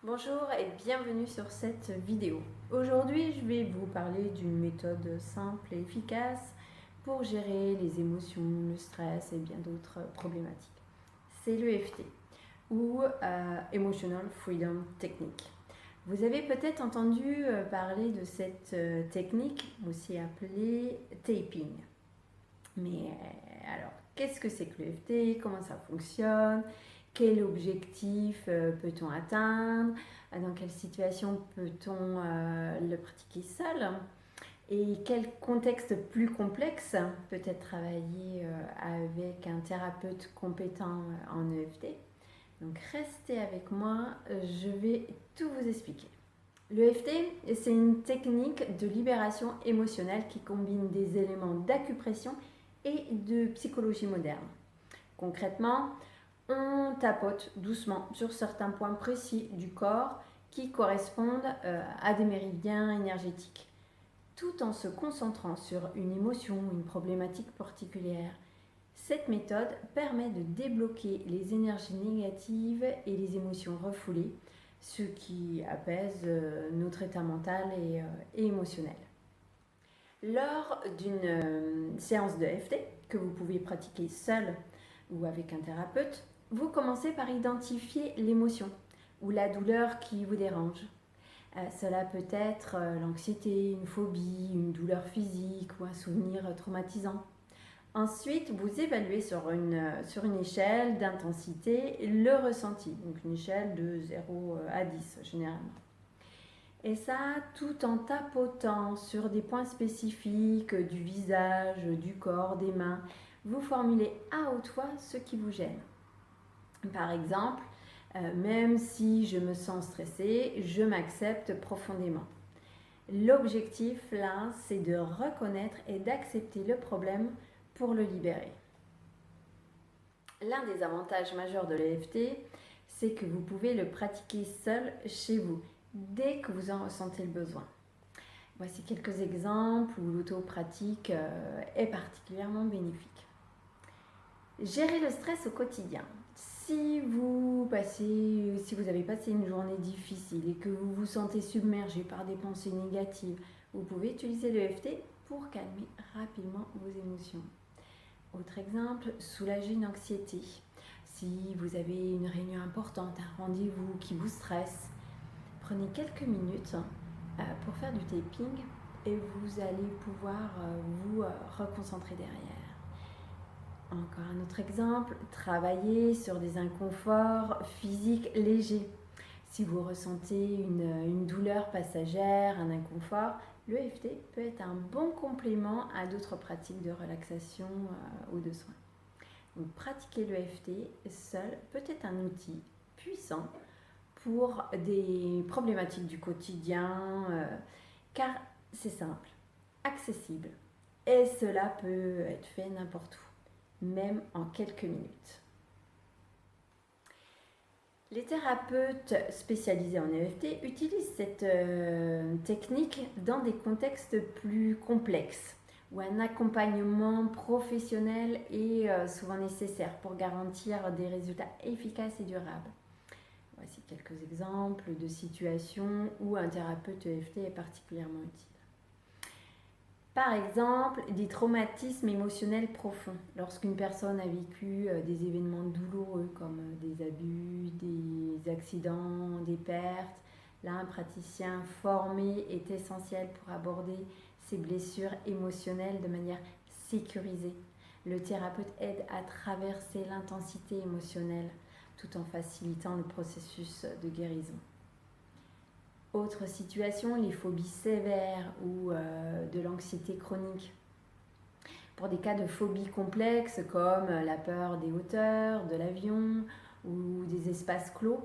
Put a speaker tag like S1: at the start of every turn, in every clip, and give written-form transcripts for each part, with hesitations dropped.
S1: Bonjour et bienvenue sur cette vidéo. Aujourd'hui, je vais vous parler d'une méthode simple et efficace pour gérer les émotions, le stress et bien d'autres problématiques. C'est l'EFT ou Emotional Freedom Technique. Vous avez peut-être entendu parler de cette technique, aussi appelée taping. Mais alors, qu'est-ce que c'est que l'EFT? Comment ça fonctionne? Quel objectif peut-on atteindre? Dans quelle situation peut-on le pratiquer seul? Et quel contexte plus complexe peut-être travailler avec un thérapeute compétent en EFT? Donc restez avec moi, je vais tout vous expliquer. L'EFT, c'est une technique de libération émotionnelle qui combine des éléments d'acupression et de psychologie moderne. Concrètement, on tapote doucement sur certains points précis du corps qui correspondent à des méridiens énergétiques, tout en se concentrant sur une émotion, une problématique particulière. Cette méthode permet de débloquer les énergies négatives et les émotions refoulées, ce qui apaise notre état mental et émotionnel. Lors d'une séance de FT que vous pouvez pratiquer seul ou avec un thérapeute, vous commencez par identifier l'émotion ou la douleur qui vous dérange. Cela peut être l'anxiété, une phobie, une douleur physique ou un souvenir traumatisant. Ensuite, vous évaluez sur une échelle d'intensité le ressenti, donc une échelle de 0 à 10 généralement. Et ça, tout en tapotant sur des points spécifiques du visage, du corps, des mains, vous formulez à haute voix ce qui vous gêne. Par exemple, même si je me sens stressée, je m'accepte profondément. L'objectif là, c'est de reconnaître et d'accepter le problème pour le libérer. L'un des avantages majeurs de l'EFT, c'est que vous pouvez le pratiquer seul chez vous, dès que vous en ressentez le besoin. Voici quelques exemples où l'auto-pratique est particulièrement bénéfique. Gérer le stress au quotidien. Si vous avez passé une journée difficile et que vous vous sentez submergé par des pensées négatives, vous pouvez utiliser l'EFT pour calmer rapidement vos émotions. Autre exemple, soulager une anxiété. Si vous avez une réunion importante, un rendez-vous qui vous stresse, prenez quelques minutes pour faire du taping et vous allez pouvoir vous reconcentrer derrière. Encore un autre exemple, travailler sur des inconforts physiques légers. Si vous ressentez une douleur passagère, un inconfort, l'EFT peut être un bon complément à d'autres pratiques de relaxation ou de soins. Donc, pratiquer l'EFT seul peut être un outil puissant pour des problématiques du quotidien, car c'est simple, accessible, et cela peut être fait n'importe où, même en quelques minutes. Les thérapeutes spécialisés en EFT utilisent cette technique dans des contextes plus complexes, où un accompagnement professionnel est souvent nécessaire pour garantir des résultats efficaces et durables. Voici quelques exemples de situations où un thérapeute EFT est particulièrement utile. Par exemple, des traumatismes émotionnels profonds. Lorsqu'une personne a vécu des événements douloureux comme des abus, des accidents, des pertes, là, un praticien formé est essentiel pour aborder ces blessures émotionnelles de manière sécurisée. Le thérapeute aide à traverser l'intensité émotionnelle tout en facilitant le processus de guérison. Autre situation, les phobies sévères ou de l'anxiété chronique. Pour des cas de phobie complexes comme la peur des hauteurs, de l'avion ou des espaces clos,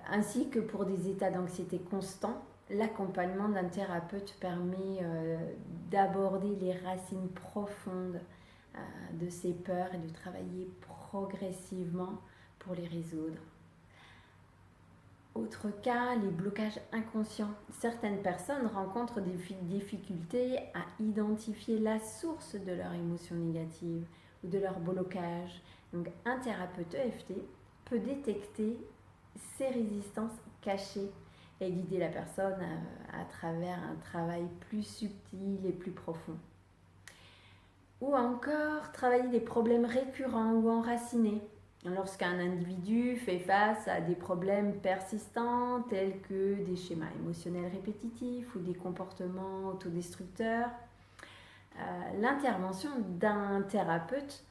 S1: ainsi que pour des états d'anxiété constants, l'accompagnement d'un thérapeute permet d'aborder les racines profondes de ces peurs et de travailler progressivement pour les résoudre. Autre cas, les blocages inconscients. Certaines personnes rencontrent des difficultés à identifier la source de leurs émotions négatives ou de leur blocage. Donc, un thérapeute EFT peut détecter ces résistances cachées et guider la personne à travers un travail plus subtil et plus profond. Ou encore travailler des problèmes récurrents ou enracinés. Lorsqu'un individu fait face à des problèmes persistants tels que des schémas émotionnels répétitifs ou des comportements autodestructeurs, l'intervention d'un thérapeute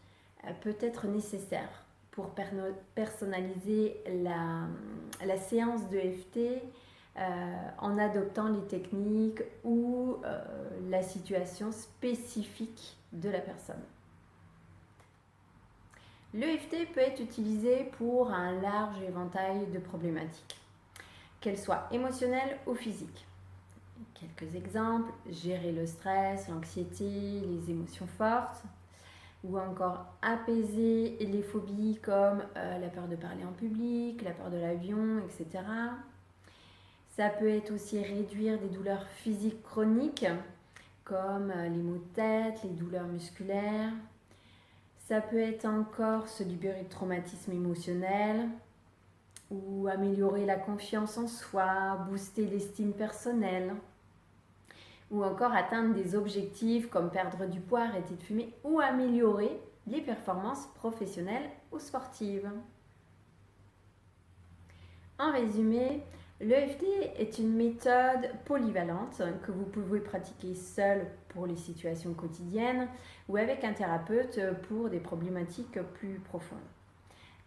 S1: peut être nécessaire pour personnaliser la séance de d'EFT en adoptant les techniques ou la situation spécifique de la personne. L'EFT peut être utilisé pour un large éventail de problématiques, qu'elles soient émotionnelles ou physiques. Quelques exemples: gérer le stress, l'anxiété, les émotions fortes, ou encore apaiser les phobies comme la peur de parler en public, la peur de l'avion, etc. Ça peut être aussi réduire des douleurs physiques chroniques comme les maux de tête, les douleurs musculaires. Ça peut être encore se libérer de traumatismes émotionnels ou améliorer la confiance en soi, booster l'estime personnelle, ou encore atteindre des objectifs comme perdre du poids, arrêter de fumer ou améliorer les performances professionnelles ou sportives. En résumé, l'EFT est une méthode polyvalente que vous pouvez pratiquer seul pour les situations quotidiennes ou avec un thérapeute pour des problématiques plus profondes.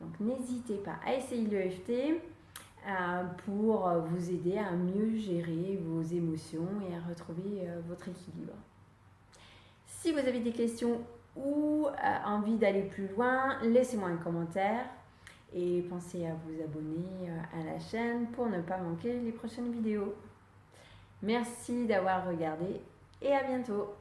S1: Donc n'hésitez pas à essayer l'EFT pour vous aider à mieux gérer vos émotions et à retrouver votre équilibre. Si vous avez des questions ou envie d'aller plus loin, laissez-moi un commentaire. Et pensez à vous abonner à la chaîne pour ne pas manquer les prochaines vidéos. Merci d'avoir regardé et à bientôt.